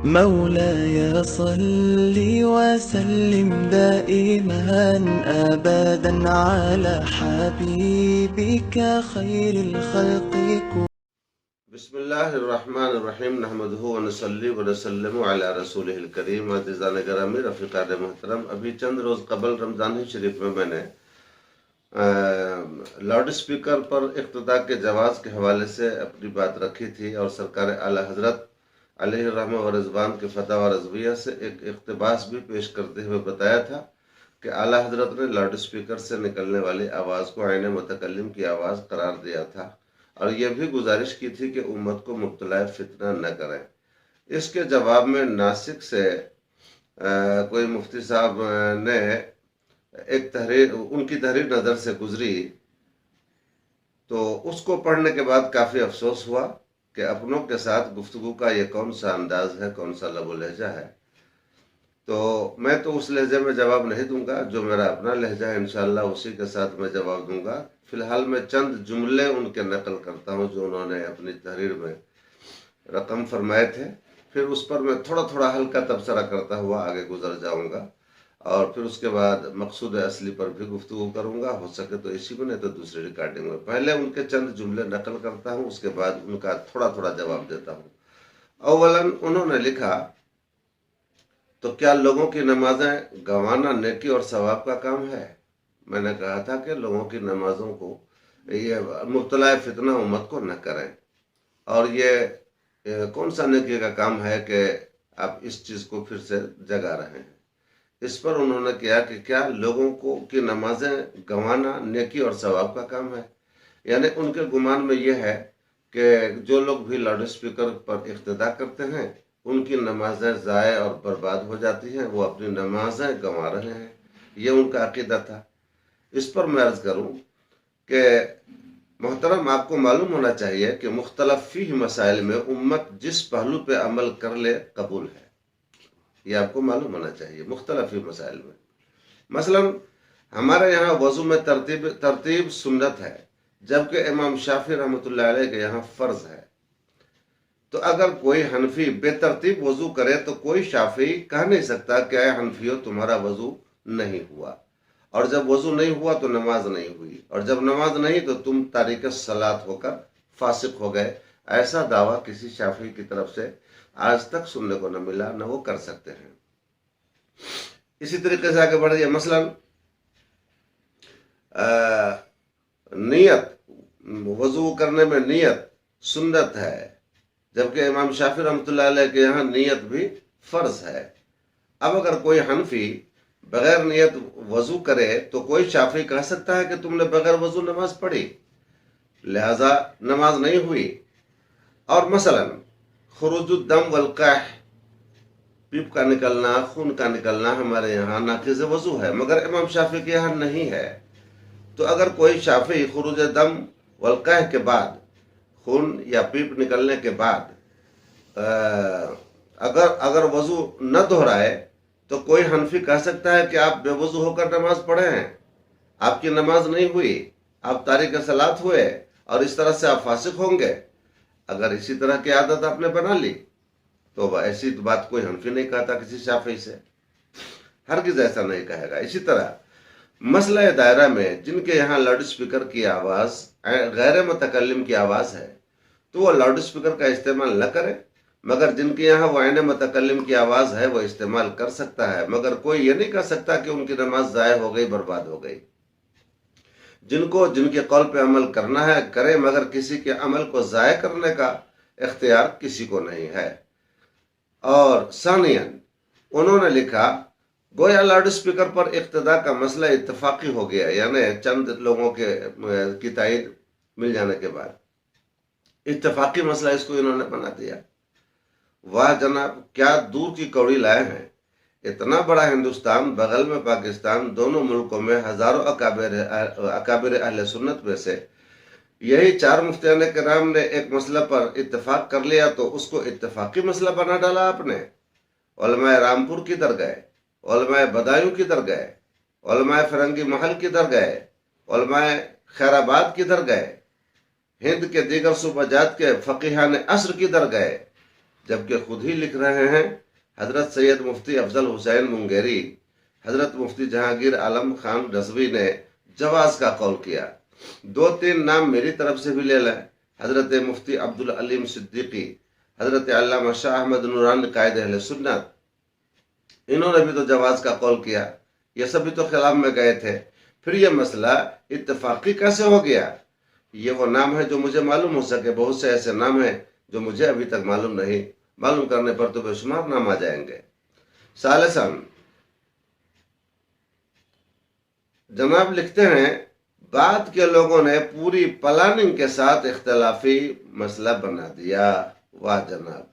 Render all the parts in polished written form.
مولاي صل وسلم دائما أبدا على حبيبك خير الخلق بسم اللہ الرحمن الرحیم نحمدہ ونصلی ونسلم علی رسولہ الکریم عزیزان گرامی رفیقان محترم، ابھی چند روز قبل رمضان شریف میں نے لاؤڈ اسپیکر پر اقتداء کے جواز کے حوالے سے اپنی بات رکھی تھی اور سرکار اعلیٰ حضرت علیہ الرحمہ و رضوان کے فتح و رضویہ سے ایک اقتباس بھی پیش کرتے ہوئے بتایا تھا کہ اعلیٰ حضرت نے لاؤڈ اسپیکر سے نکلنے والی آواز کو عین متکلم کی آواز قرار دیا تھا اور یہ بھی گزارش کی تھی کہ امت کو مبتلا فتنہ نہ کریں۔ اس کے جواب میں ناسک سے کوئی مفتی صاحب نے ایک تحریر، ان کی تحریر نظر سے گزری، تو اس کو پڑھنے کے بعد کافی افسوس ہوا کہ اپنوں کے ساتھ گفتگو کا یہ کون سا انداز ہے، کون سا لب و لہجہ ہے۔ تو میں تو اس لہجے میں جواب نہیں دوں گا، جو میرا اپنا لہجہ ہے انشاءاللہ اسی کے ساتھ میں جواب دوں گا۔ فی الحال میں چند جملے ان کے نقل کرتا ہوں جو انہوں نے اپنی تحریر میں رقم فرمائے تھے، پھر اس پر میں تھوڑا تھوڑا ہلکا تبصرہ کرتا ہوا آگے گزر جاؤں گا، اور پھر اس کے بعد مقصود اصلی پر بھی گفتگو کروں گا، ہو سکے تو اسی میں نہیں تو دوسری ریکارڈنگ میں۔ پہلے ان کے چند جملے نقل کرتا ہوں، اس کے بعد ان کا تھوڑا تھوڑا جواب دیتا ہوں۔ اولاً انہوں نے لکھا، تو کیا لوگوں کی نمازیں گنوانا نیکی اور ثواب کا کام ہے؟ میں نے کہا تھا کہ لوگوں کی نمازوں کو یہ مبتلا فتنہ امت کو نہ کریں، اور یہ کون سا نیکی کا کام ہے کہ آپ اس چیز کو پھر سے جگا رہے ہیں۔ اس پر انہوں نے کیا کہ کیا لوگوں کی نمازیں گنوانا نیکی اور ثواب کا کام ہے؟ یعنی ان کے گمان میں یہ ہے کہ جو لوگ بھی لاؤڈ اسپیکر پر اقتداء کرتے ہیں ان کی نمازیں ضائع اور برباد ہو جاتی ہیں، وہ اپنی نمازیں گنوا رہے ہیں، یہ ان کا عقیدہ تھا۔ اس پر میں عرض کروں کہ محترم، آپ کو معلوم ہونا چاہیے کہ مختلف فیہ مسائل میں امت جس پہلو پہ عمل کر لے قبول ہے، یہ آپ کو معلوم ہونا چاہیے۔ مختلف فیہ مسائل میں مثلا ہمارے یہاں وضو میں ترتیب سنت ہے، جبکہ امام شافعی رحمۃ اللہ علیہ کے یہاں فرض ہے۔ تو اگر کوئی حنفی بے ترتیب وضو کرے تو کوئی شافعی کہہ نہیں سکتا کہ اے حنفیو تمہارا وضو نہیں ہوا، اور جب وضو نہیں ہوا تو نماز نہیں ہوئی، اور جب نماز نہیں تو تم تارک الصلاۃ ہو کر فاسق ہو گئے۔ ایسا دعویٰ کسی شافعی کی طرف سے آج تک سننے کو نہ ملا، نہ وہ کر سکتے ہیں۔ اسی طریقے سے آگے بڑھ رہی ہے، مثلا نیت، وضو کرنے میں نیت سنت ہے، جبکہ امام شافعی رحمۃ اللہ علیہ کے یہاں نیت بھی فرض ہے۔ اب اگر کوئی حنفی بغیر نیت وضو کرے تو کوئی شافعی کہہ سکتا ہے کہ تم نے بغیر وضو نماز پڑھی، لہذا نماز نہیں ہوئی۔ اور مثلا خروج الدم والقیح، پیپ کا نکلنا، خون کا نکلنا ہمارے یہاں ناقض وضو ہے، مگر امام شافعی کے یہاں نہیں ہے۔ تو اگر کوئی شافعی خروج دم والقیح کے بعد، خون یا پیپ نکلنے کے بعد اگر وضو نہ دہرائے تو کوئی حنفی کہہ سکتا ہے کہ آپ بے وضو ہو کر نماز پڑھے ہیں، آپ کی نماز نہیں ہوئی، آپ تارک صلاۃ ہوئے، اور اس طرح سے آپ فاسق ہوں گے۔ اگر اسی طرح کی عادت آپ نے بنا لی تو ایسی بات کوئی حنفی نہیں کہتا کسی شافعی سے، ہرگز ایسا نہیں کہے گا۔ اسی طرح مسئلہ دائرہ میں جن کے یہاں لاؤڈ اسپیکر کی آواز غیر متکلم کی آواز ہے تو وہ لاؤڈ اسپیکر کا استعمال نہ کرے، مگر جن کے یہاں وہ عین متکلم کی آواز ہے وہ استعمال کر سکتا ہے، مگر کوئی یہ نہیں کہہ سکتا کہ ان کی نماز ضائع ہو گئی، برباد ہو گئی۔ جن کے قول پہ عمل کرنا ہے کرے، مگر کسی کے عمل کو ضائع کرنے کا اختیار کسی کو نہیں ہے۔ اور ثانیاً انہوں نے لکھا، گویا لاؤڈ اسپیکر پر اقتداء کا مسئلہ اتفاقی ہو گیا، یعنی چند لوگوں کی تائید مل جانے کے بعد اتفاقی مسئلہ اس کو انہوں نے بنا دیا۔ واہ جناب، کیا دور کی کوڑی لائے ہیں! اتنا بڑا ہندوستان، بغل میں پاکستان، دونوں ملکوں میں ہزاروں اکابر اہل سنت میں سے یہی 4 مفتیان کرام نے ایک مسئلہ پر اتفاق کر لیا تو اس کو اتفاقی مسئلہ بنا ڈالا آپ نے۔ علماء رامپور کی در گئے، علماء بدایوں کی در گئے، علماء فرنگی محل کی در گئے، علماء خیر آباد کی در گئے، ہند کے دیگر صوبہ جات کے فقیہان عصر کی در گئے، جبکہ خود ہی لکھ رہے ہیں حضرت سید مفتی افضل حسین منگیری، حضرت مفتی جہانگیر عالم خان رضوی نے جواز کا قول کیا۔ 2-3 نام میری طرف سے بھی لے لیں، حضرت مفتی عبدالعلیم صدیقی، حضرت علامہ شاہ احمد نورانی قائد اہل سنت، انہوں نے بھی تو جواز کا قول کیا، یہ سب بھی تو خلاف میں گئے تھے۔ پھر یہ مسئلہ اتفاقی کیسے ہو گیا؟ یہ وہ نام ہے جو مجھے معلوم ہو سکے، بہت سے ایسے نام ہیں جو مجھے ابھی تک معلوم نہیں، معلوم کرنے پر تو بے شمار نام آ جائیں گے۔ ثالثاً جناب لکھتے ہیں بعد کے لوگوں نے پوری پلاننگ کے ساتھ اختلافی مسئلہ بنا دیا۔ واہ جناب،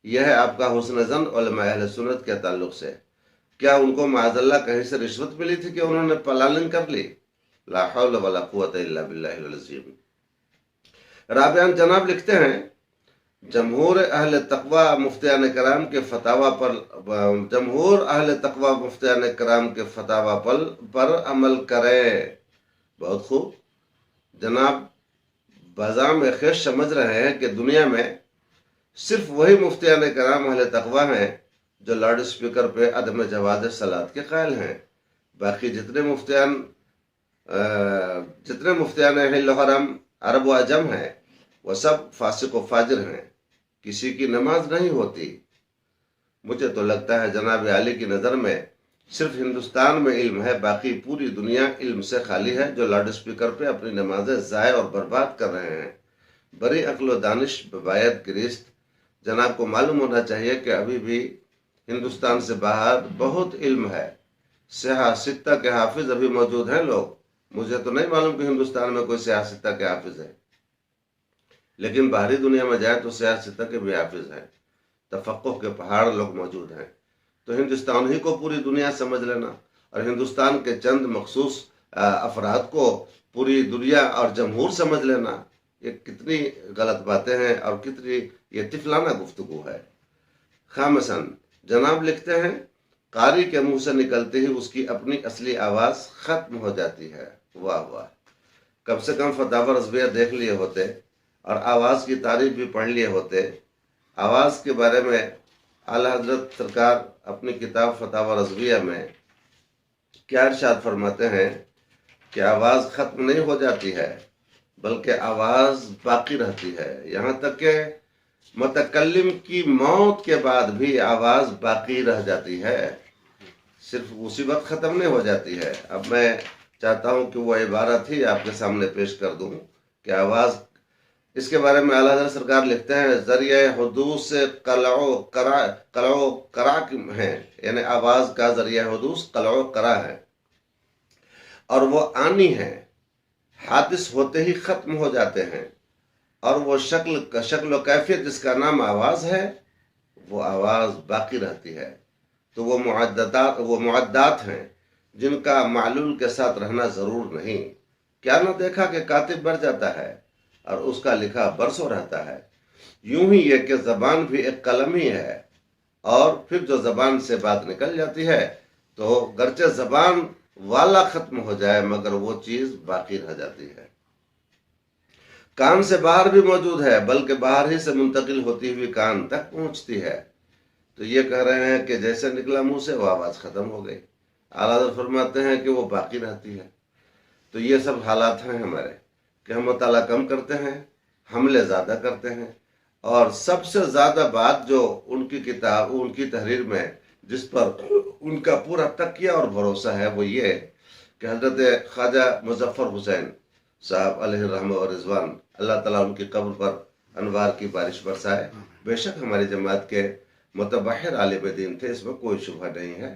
یہ ہے آپ کا حسن ظن علماء اہل سنت کے تعلق سے۔ کیا ان کو معاذ اللہ کہیں سے رشوت ملی تھی کہ انہوں نے پلاننگ کر لی؟ لا حول ولا قوت الا باللہ العظیم۔ رابعاً جناب لکھتے ہیں جمہور اہل تقوی مفتیان کرام کے فتاوی پر عمل کرے۔ بہت خوب جناب، بازام خیش سمجھ رہے ہیں کہ دنیا میں صرف وہی مفتیان کرام اہل تقوی ہیں جو لاؤڈ اسپیکر پہ عدم جواز صلاۃ کے قائل ہیں۔ باقی جتنے مفتیان حل و حرم عرب و عجم ہیں وہ سب فاسق و فاجر ہیں، کسی کی نماز نہیں ہوتی۔ مجھے تو لگتا ہے جناب عالی کی نظر میں صرف ہندوستان میں علم ہے، باقی پوری دنیا علم سے خالی ہے، جو لاؤڈ اسپیکر پہ اپنی نمازیں ضائع اور برباد کر رہے ہیں۔ بڑی عقل و دانش ببایت گریست جناب کو معلوم ہونا چاہیے کہ ابھی بھی ہندوستان سے باہر بہت علم ہے، سیاہ ستہ کے حافظ ابھی موجود ہیں لوگ۔ مجھے تو نہیں معلوم کہ ہندوستان میں کوئی سیاہ ستہ کے حافظ ہے، لیکن باہری دنیا میں جائے تو سیاہ ستہ کے بھی حافظ ہیں، تفقہ کے پہاڑ لوگ موجود ہیں۔ تو ہندوستان ہی کو پوری دنیا سمجھ لینا اور ہندوستان کے چند مخصوص افراد کو پوری دنیا اور جمہور سمجھ لینا، یہ کتنی غلط باتیں ہیں اور کتنی یہ طفلانہ گفتگو ہے۔ خامساً جناب لکھتے ہیں قاری کے منہ سے نکلتے ہی اس کی اپنی اصلی آواز ختم ہو جاتی ہے۔ واہ واہ، کم سے کم فتاوی رضویہ دیکھ لیے ہوتے اور آواز کی تعریف بھی پڑھ لیے ہوتے۔ آواز کے بارے میں اعلیٰ حضرت سرکار اپنی کتاب فتاوی رضویہ میں کیا ارشاد فرماتے ہیں کہ آواز ختم نہیں ہو جاتی ہے بلکہ آواز باقی رہتی ہے، یہاں تک کہ متکلم کی موت کے بعد بھی آواز باقی رہ جاتی ہے، صرف اسی وقت ختم نہیں ہو جاتی ہے۔ اب میں چاہتا ہوں کہ وہ عبارت ہی آپ کے سامنے پیش کر دوں کہ آواز، اس کے بارے میں اعلیٰ حضرت سرکار لکھتے ہیں ذریعہ حدوث سے قلع و قرع ہیں، یعنی آواز کا ذریعہ حدوث قلع و قرع ہے اور وہ آنی ہے، حادث ہوتے ہی ختم ہو جاتے ہیں، اور وہ شکل و کیفیت جس کا نام آواز ہے وہ آواز باقی رہتی ہے۔ تو وہ معدات ہیں جن کا معلول کے ساتھ رہنا ضرور نہیں۔ کیا نہ دیکھا کہ کاتب بڑھ جاتا ہے اور اس کا لکھا برسوں رہتا ہے۔ یوں ہی یہ کہ زبان بھی ایک قلم ہی ہے، اور پھر جو زبان سے بات نکل جاتی ہے تو گرچہ زبان والا ختم ہو جائے مگر وہ چیز باقی رہ جاتی ہے۔ کان سے باہر بھی موجود ہے بلکہ باہر ہی سے منتقل ہوتی ہوئی کان تک پہنچتی ہے۔ تو یہ کہہ رہے ہیں کہ جیسے نکلا منہ سے وہ آواز ختم ہو گئی، اعلیٰ حضرت فرماتے ہیں کہ وہ باقی رہتی ہے۔ تو یہ سب حالات ہیں ہمارے کہ ہم مطالعہ کم کرتے ہیں، حملے زیادہ کرتے ہیں، اور سب سے زیادہ بات جو ان کی کتاب، ان کی تحریر میں جس پر ان کا پورا تکیہ اور بھروسہ ہے وہ یہ کہ حضرت خواجہ مظفر حسین صاحب علیہ الرحمہ و رضوان، اللہ تعالیٰ ان کی قبر پر انوار کی بارش برسائے۔ بے شک ہماری جماعت کے متبحر عالم دین تھے، اس میں کوئی شبہ نہیں ہے۔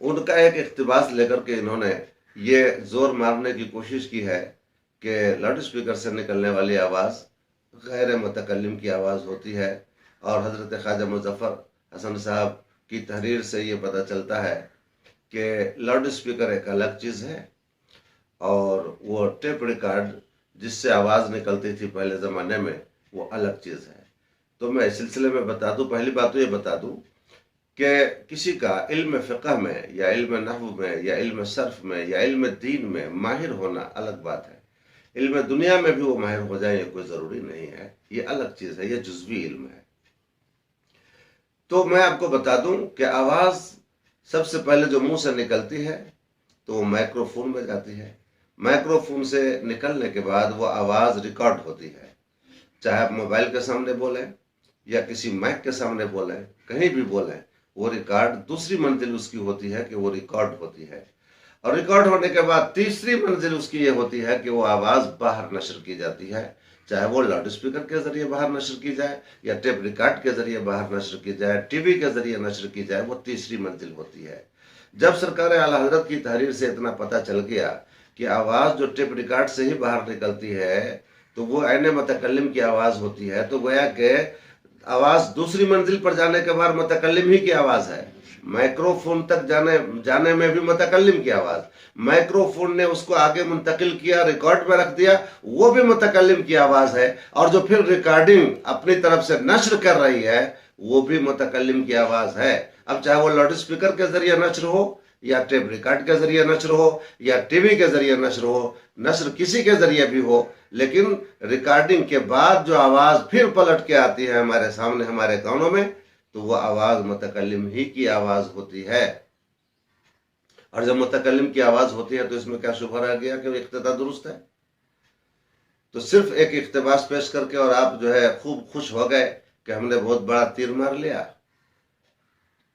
ان کا ایک اقتباس لے کر کے انہوں نے یہ زور مارنے کی کوشش کی ہے کہ لاؤڈ اسپیکر سے نکلنے والی آواز غیر متکلم کی آواز ہوتی ہے، اور حضرت خواجہ مظفر حسن صاحب کی تحریر سے یہ پتہ چلتا ہے کہ لاؤڈ اسپیکر ایک الگ چیز ہے اور وہ ٹیپ ریکارڈ جس سے آواز نکلتی تھی پہلے زمانے میں وہ الگ چیز ہے۔ تو میں اس سلسلے میں بتا دوں، پہلی بات تو یہ بتا دوں کہ کسی کا علم فقہ میں یا علم نحو میں یا علم صرف میں یا علم دین میں ماہر ہونا الگ بات ہے، علم دنیا میں بھی وہ ماہر ہو جائے یہ کوئی ضروری نہیں ہے، یہ الگ چیز ہے، یہ جزوی علم ہے۔ تو میں آپ کو بتا دوں کہ آواز سب سے پہلے جو منہ سے نکلتی ہے تو وہ مائکرو فون میں جاتی ہے. مائکرو فون سے نکلنے کے بعد وہ آواز ریکارڈ ہوتی ہے. چاہے آپ موبائل کے سامنے بولیں یا کسی مائک کے سامنے بولیں، کہیں بھی بولیں، وہ ریکارڈ دوسری منزل اس کی ہوتی ہے کہ وہ ریکارڈ ہوتی ہے. اور ریکارڈ ہونے کے بعد تیسری منزل اس کی یہ ہوتی ہے کہ وہ آواز باہر نشر کی جاتی ہے. چاہے وہ لاؤڈ اسپیکر کے ذریعے باہر نشر کی جائے یا ٹیپ ریکارڈ کے ذریعے باہر نشر کی جائے، ٹی وی کے ذریعے نشر کی جائے، وہ تیسری منزل ہوتی ہے. جب سرکار اعلیٰ حضرت کی تحریر سے اتنا پتہ چل گیا کہ آواز جو ٹیپ ریکارڈ سے ہی باہر نکلتی ہے تو وہ عین متکلم کی آواز ہوتی ہے، تو گویا کہ آواز دوسری منزل پر جانے کے بعد متکلم ہی کی آواز ہے. مائکرو فون تک جانے میں بھی متکلم کی آواز، مائکرو فون نے اس کو آگے منتقل کیا، ریکارڈ میں رکھ دیا، وہ بھی متکلم کی آواز ہے. اور جو پھر ریکارڈنگ اپنی طرف سے نشر کر رہی ہے وہ بھی متکلم کی آواز ہے. اب چاہے وہ لاؤڈ اسپیکر کے ذریعے نشر ہو یا ٹیپ ریکارڈ کے ذریعے نشر ہو یا ٹی وی کے ذریعے نشر ہو، نشر کسی کے ذریعے بھی ہو، لیکن ریکارڈنگ کے بعد جو آواز پھر پلٹ کے آتی ہے ہمارے سامنے، ہمارے کانوں میں، تو وہ آواز متکلم ہی کی آواز ہوتی ہے. اور جب متکلم کی آواز ہوتی ہے تو اس میں کیا شبہ رہ گیا کہ وہ اقتدا درست ہے؟ تو صرف ایک اقتباس پیش کر کے اور آپ جو ہے خوب خوش ہو گئے کہ ہم نے بہت بڑا تیر مار لیا.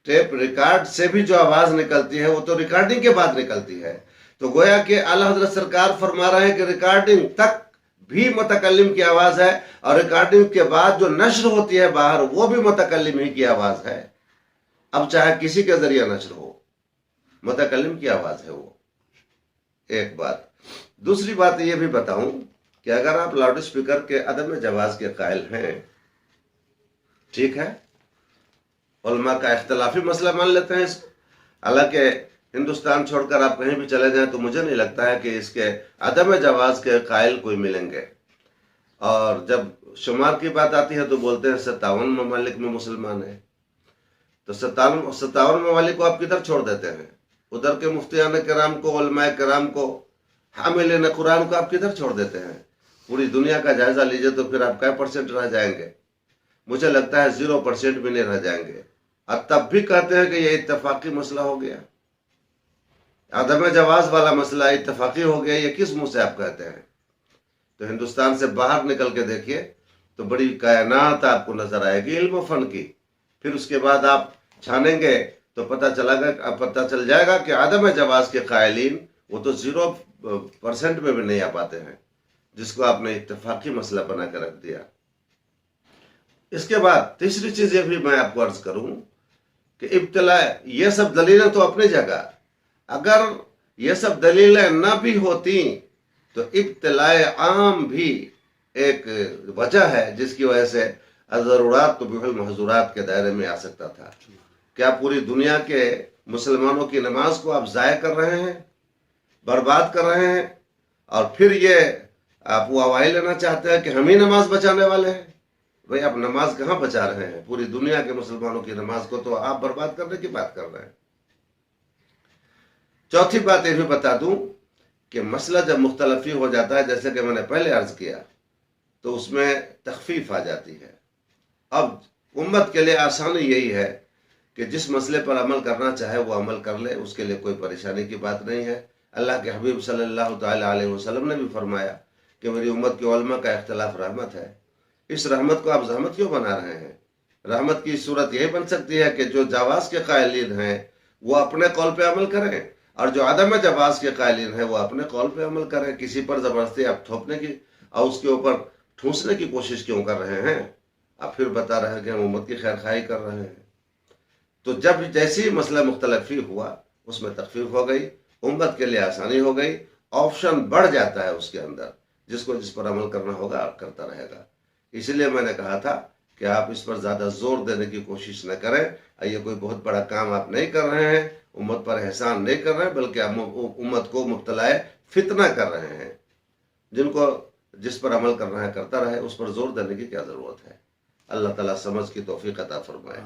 ٹیپ ریکارڈ سے بھی جو آواز نکلتی ہے وہ تو ریکارڈنگ کے بعد نکلتی ہے. تو گویا کہ اعلیٰ حضرت سرکار فرما رہے ہیں کہ ریکارڈنگ تک بھی متکلم کی آواز ہے، اور ریکارڈنگ کے بعد جو نشر ہوتی ہے باہر وہ بھی متکلم ہی کی آواز ہے. اب چاہے کسی کے ذریعے نشر ہو، متکلم کی آواز ہے وہ. ایک بات. دوسری بات یہ بھی بتاؤں کہ اگر آپ لاؤڈ اسپیکر کے عدم جواز کے قائل ہیں، ٹھیک ہے، علماء کا اختلافی مسئلہ مان لیتے ہیں اس کو، حالانکہ ہندوستان چھوڑ کر آپ کہیں بھی چلے جائیں تو مجھے نہیں لگتا ہے کہ اس کے عدم جواز کے قائل کوئی ملیں گے. اور جب شمار کی بات آتی ہے تو بولتے ہیں 57 ممالک میں مسلمان ہیں. تو 57 ممالک کو آپ کدھر چھوڑ دیتے ہیں؟ ادھر کے مفتیان کرام کو، علماء کرام کو، حاملین قرآن کو آپ کدھر چھوڑ دیتے ہیں؟ پوری دنیا کا جائزہ لیجئے تو پھر آپ کیا پرسنٹ رہ جائیں گے؟ مجھے لگتا ہے 0% بھی نہیں رہ جائیں گے. اور تب بھی کہتے ہیں کہ یہ اتفاقی مسئلہ ہو گیا، عدم جواز والا مسئلہ اتفاقی ہو گیا. یہ کس منہ سے آپ کہتے ہیں؟ تو ہندوستان سے باہر نکل کے دیکھیے تو بڑی کائنات آپ کو نظر آئے گی علم و فن کی. پھر اس کے بعد آپ چھانیں گے تو پتہ چل جائے گا کہ عدم جواز کے قائلین وہ تو 0% میں بھی نہیں آ پاتے ہیں، جس کو آپ نے اتفاقی مسئلہ بنا کے رکھ دیا. اس کے بعد تیسری چیز یہ بھی میں آپ کو عرض کروں کہ ابتلاء، یہ سب دلیلیں تو اپنی جگہ، اگر یہ سب دلیلیں نہ بھی ہوتی تو ابتلاء عام بھی ایک وجہ ہے جس کی وجہ سے الضرورات تبیح المحظورات کے دائرے میں آ سکتا تھا. کیا پوری دنیا کے مسلمانوں کی نماز کو آپ ضائع کر رہے ہیں، برباد کر رہے ہیں، اور پھر یہ آپ واوائل لینا چاہتے ہیں کہ ہم ہی نماز بچانے والے ہیں؟ بھئی آپ نماز کہاں بچا رہے ہیں؟ پوری دنیا کے مسلمانوں کی نماز کو تو آپ برباد کرنے کی بات کر رہے ہیں. چوتھی بات یہ بھی بتا دوں کہ مسئلہ جب مختلفی ہو جاتا ہے، جیسے کہ میں نے پہلے عرض کیا، تو اس میں تخفیف آ جاتی ہے. اب امت کے لیے آسانی یہی ہے کہ جس مسئلے پر عمل کرنا چاہے وہ عمل کر لے، اس کے لیے کوئی پریشانی کی بات نہیں ہے. اللہ کے حبیب صلی اللہ تعالی علیہ وسلم نے بھی فرمایا کہ میری امت کے علماء کا اختلاف رحمت ہے. اس رحمت کو آپ زحمت کیوں بنا رہے ہیں؟ رحمت کی صورت یہی بن سکتی ہے کہ جو جواز کے قائلین ہیں وہ اپنے قول پہ عمل کریں، اور جو عدم جواز کے قائلین ہیں وہ اپنے قول پہ عمل کریں. کسی پر زبردستی آپ تھوپنے کی اور اس کے اوپر ٹھونسنے کی کوشش کیوں کر رہے ہیں؟ آپ پھر بتا رہے ہیں کہ ہم امت کی خیر خواہی کر رہے ہیں. تو جب جیسی مسئلہ مختلفی ہوا اس میں تخفیف ہو گئی، امت کے لیے آسانی ہو گئی، آپشن بڑھ جاتا ہے اس کے اندر، جس کو جس پر عمل کرنا ہوگا کرتا رہے گا. اس لیے میں نے کہا تھا کہ آپ اس پر زیادہ زور دینے کی کوشش نہ کریں. یہ کوئی بہت بڑا کام آپ نہیں کر رہے ہیں، امت پر احسان نہیں کر رہے ہیں، بلکہ امت کو مبتلا فتنہ کر رہے ہیں. جن کو جس پر عمل کرنا ہے کرتا رہے، اس پر زور دینے کی کیا ضرورت ہے؟ اللہ تعالیٰ سمجھ کی توفیق عطا فرمائے.